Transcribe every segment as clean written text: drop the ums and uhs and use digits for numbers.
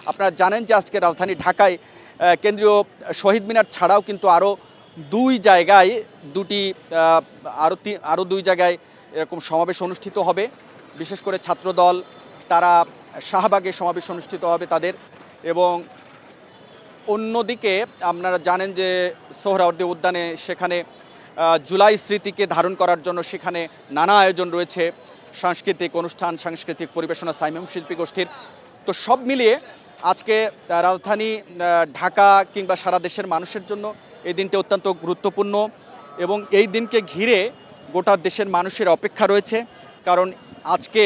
আপনারা জানেন যে আজকে রাজধানী ঢাকায় কেন্দ্রীয় শহীদ মিনার ছাড়াও কিন্তু আরও দুই জায়গায় আরও দুই জায়গায় এরকম সমাবেশ অনুষ্ঠিত হবে। বিশেষ করে ছাত্রদল তারা শাহবাগে সমাবেশ অনুষ্ঠিত হবে তাদের, এবং অন্যদিকে আপনারা জানেন যে সোহরাওয়ার্দী উদ্যানে সেখানে জুলাই স্মৃতিকে ধারণ করার জন্য সেখানে নানা আয়োজন রয়েছে, সাংস্কৃতিক অনুষ্ঠান, সাংস্কৃতিক পরিবেশনা, সাইমম শিল্পী গোষ্ঠীর। তো সব মিলিয়ে আজকে রাজধানী ঢাকা কিংবা সারা দেশের মানুষের জন্য এই দিনটি অত্যন্ত গুরুত্বপূর্ণ, এবং এই দিনকে ঘিরে গোটা দেশের মানুষের অপেক্ষা রয়েছে। কারণ আজকে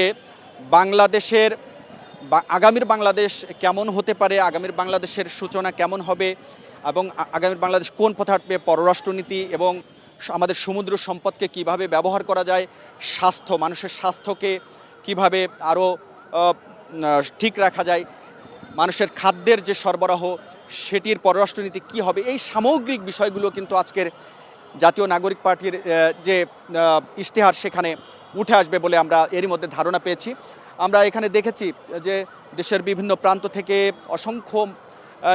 বাংলাদেশের আগামীর বাংলাদেশ কেমন হতে পারে, আগামীর বাংলাদেশের সূচনা কেমন হবে, এবং আগামীর বাংলাদেশ কোন পথে হাঁটবে, পররাষ্ট্রনীতি এবং আমাদের সমুদ্র সম্পদকে কিভাবে ব্যবহার করা যায়, স্বাস্থ্য, মানুষের স্বাস্থ্যকে কিভাবে আরও ঠিক রাখা যায়, মানুষের খাদ্যের যে সরবরাহ সেটির পররাষ্ট্রনীতি কী হবে, এই সামগ্রিক বিষয়গুলো কিন্তু আজকের জাতীয় নাগরিক পার্টির যে ইশতেহার সেখানে উঠে আসবে বলে আমরা এরই মধ্যে ধারণা পেয়েছি। আমরা এখানে দেখেছি যে দেশের বিভিন্ন প্রান্ত থেকে অসংখ্য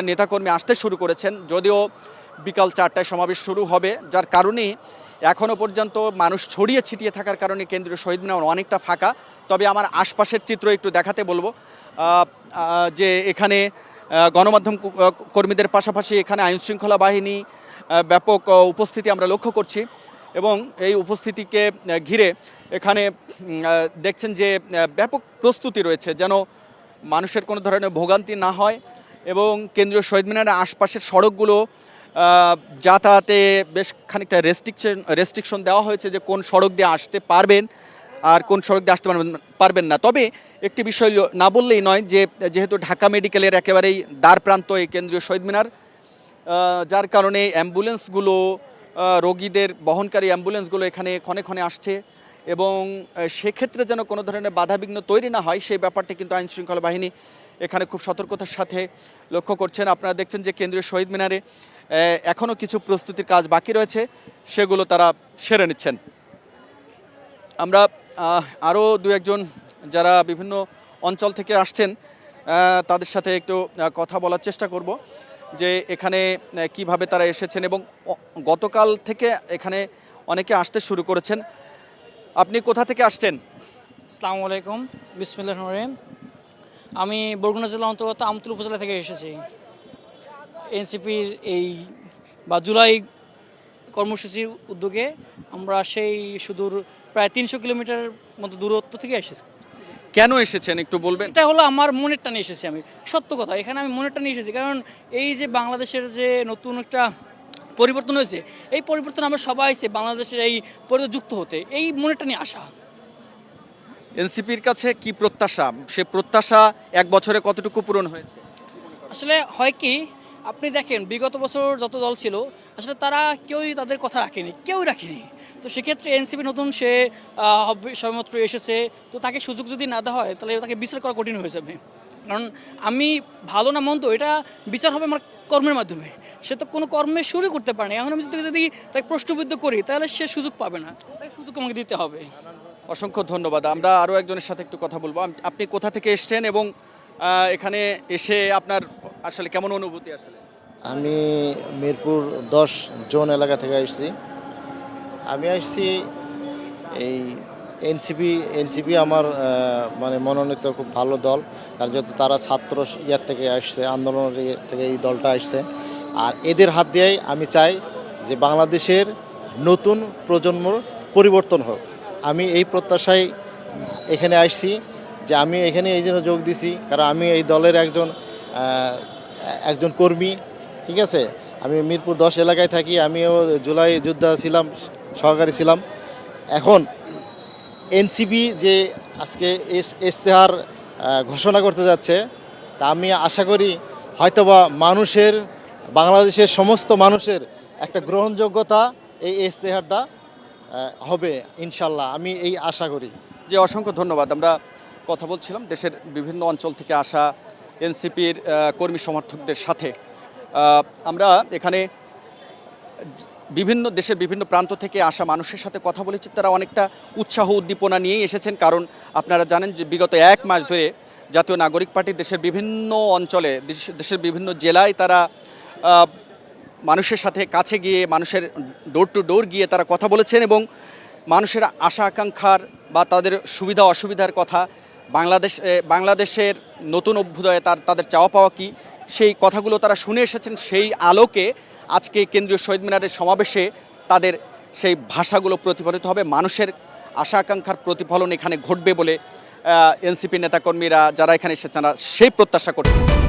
নেতাকর্মী আসতে শুরু করেছেন, যদিও বিকাল 4টায় সমাবেশ শুরু হবে, যার কারণে এখনও পর্যন্ত মানুষ ছড়িয়ে ছিটিয়ে থাকার কারণে কেন্দ্রীয় শহীদ মিনার অনেকটা ফাঁকা। তবে আমার আশপাশের চিত্র একটু দেখাতে বলবো, যে এখানে গণমাধ্যম কর্মীদের পাশাপাশি এখানে আইনশৃঙ্খলা বাহিনী ব্যাপক উপস্থিতি আমরা লক্ষ্য করছি, এবং এই উপস্থিতিকে ঘিরে এখানে দেখছেন যে ব্যাপক প্রস্তুতি রয়েছে যেন মানুষের কোনো ধরনের ভোগান্তি না হয়, এবং কেন্দ্রীয় শহীদ মিনারের আশপাশের সড়কগুলো যাতায়াতে বেশ খানিকটা রেস্ট্রিকশন দেওয়া হয়েছে যে কোন সড়ক দিয়ে আসতে পারবেন আর কোন সড়ক দিয়ে আসতে পারবেন না। তবে একটি বিষয় না বললেই নয় যে যেহেতু ঢাকা মেডিকেলের একেবারেই দ্বার প্রান্ত এই কেন্দ্রীয় শহীদ মিনার, যার কারণে অ্যাম্বুলেন্সগুলো, রোগীদের বহনকারী অ্যাম্বুলেন্সগুলো এখানে ক্ষণে ক্ষণে আসছে, এবং সেক্ষেত্রে যেন কোনো ধরনের বাধাবিঘ্ন তৈরি না হয় সেই ব্যাপারটি কিন্তু আইনশৃঙ্খলা বাহিনী এখানে খুব সতর্কতার সাথে লক্ষ্য করছেন। আপনারা দেখছেন যে কেন্দ্রীয় শহীদ মিনারে এখনও কিছু প্রস্তুতির কাজ বাকি রয়েছে, সেগুলো তারা সেরে নিচ্ছেন। আমরা আরও দু একজন যারা বিভিন্ন অঞ্চল থেকে আসছেন তাদের সাথে একটু কথা বলার চেষ্টা করব যে এখানে কিভাবে তারা এসেছেন, এবং গতকাল থেকে এখানে অনেকে আসতে শুরু করেছেন। আপনি কোথা থেকে আসছেন? আসসালামু আলাইকুম, বিসমিল্লাহির রহমানির রহিম। আমি বরগুনা জেলা অন্তর্গত আমতলী উপজেলা থেকে এসেছি। এনসিপির এই জুলাই কর্মসূচির উদ্যোগে আমরা সেই সুদূর প্রায় 300 কিলোমিটার মতো দূরত্ব থেকে এসেছি। কেন এসেছেন একটু বলবেন? এটা হলো আমার মনের টানে এসেছি, আমি সত্য কথা, এখানে আমি মনের টানে এসেছি। কারণ এই যে বাংলাদেশের যে নতুন একটা পরিবর্তন হয়েছে, এই পরিবর্তন আমরা সবাই বাংলাদেশের এই পরিবর্তন যুক্ত হতে, এই মনের টানে আসা। এনসিপির কাছে কি প্রত্যাশা, সে প্রত্যাশা এক বছরে কতটুকু পূরণ হয়েছে? আসলে হয় কি, আপনি দেখেন বিগত বছর যত দল ছিল আসলে তারা কেউই তাদের কথা রাখেনি। তো সেক্ষেত্রে এনসিপি নতুন সে সবেমাত্র এসেছে, তো তাকে সুযোগ যদি না দেওয়া হয় তাহলে তাকে বিচার করা কঠিন হয়ে যাবে। কারণ আমি ভালো না মন্দ এটা বিচার হবে আমার কর্মের মাধ্যমে। সে তো কোনো কর্মে শুরু করতে পারে না, এখন আমি যদি তাকে প্রশ্নবিদ্ধ করি তাহলে সে সুযোগ পাবে না, তাকে সুযোগ আমাকে দিতে হবে। অসংখ্য ধন্যবাদ। আমরা আরও একজনের সাথে একটু কথা বলবো। আপনি কোথা থেকে এসছেন এবং এখানে এসে আপনার আসলে কেমন অনুভূতি? আসলে আমি মিরপুর 10 জোন এলাকা থেকে আসছি। আমি আসছি এই এনসিপি আমার মানে মনোনীত খুব ভালো দল, কারণ যেহেতু তারা ছাত্র ইয়ার থেকে আসছে, আন্দোলনের থেকে এই দলটা আসছে। আর এদের হাত দিয়েই আমি চাই যে বাংলাদেশের নতুন প্রজন্মর পরিবর্তন হোক। আমি এই প্রত্যাশায় এখানে আসছি, যে আমি এখানে এই জন্য যোগ দিছি কারণ আমি এই দলের একজন কর্মী, ঠিক আছে। আমি মিরপুর 10 এলাকায় থাকি, আমিও জুলাই যোদ্ধা ছিলাম, সহকারী ছিলাম। এখন এনসিপি যে আজকে ইশতেহার ঘোষণা করতে যাচ্ছে, তা আমি আশা করি হয়তোবা বাংলাদেশের সমস্ত মানুষের একটা গ্রহণযোগ্যতা এই ইশতেহারটা হবে ইনশাল্লাহ, আমি এই আশা করি। যে অসংখ্য ধন্যবাদ। আমরা কথা বলছিলাম দেশের বিভিন্ন অঞ্চল থেকে আসা এনসিপির কর্মী সমর্থকদের সাথে। আমরা এখানে দেশের বিভিন্ন প্রান্ত থেকে আসা মানুষের সাথে কথা বলেছি, তারা অনেকটা উৎসাহ উদ্দীপনা নিয়েই এসেছেন। কারণ আপনারা জানেন যে বিগত 1 মাস ধরে জাতীয় নাগরিক পার্টি দেশের বিভিন্ন অঞ্চলে দেশের বিভিন্ন জেলায় তারা মানুষের সাথে কাছে গিয়ে মানুষের ডোর টু ডোর গিয়ে তারা কথা বলেছেন এবং মানুষের আশা আকাঙ্ক্ষার বা তাদের সুবিধা অসুবিধার কথা বাংলাদেশের নতুন অভ্যুদয়ে তাদের চাওয়া পাওয়া কী সেই কথাগুলো তারা শুনে এসেছেন। সেই আলোকে আজকে কেন্দ্রীয় শহীদ মিনারের সমাবেশে তাদের সেই ভাষাগুলো প্রতিফলিত হবে, মানুষের আশা আকাঙ্ক্ষার প্রতিফলন এখানে ঘটবে বলে এনসিপি নেতাকর্মীরা যারা এখানে এসেছেন সেই প্রত্যাশা করছেন।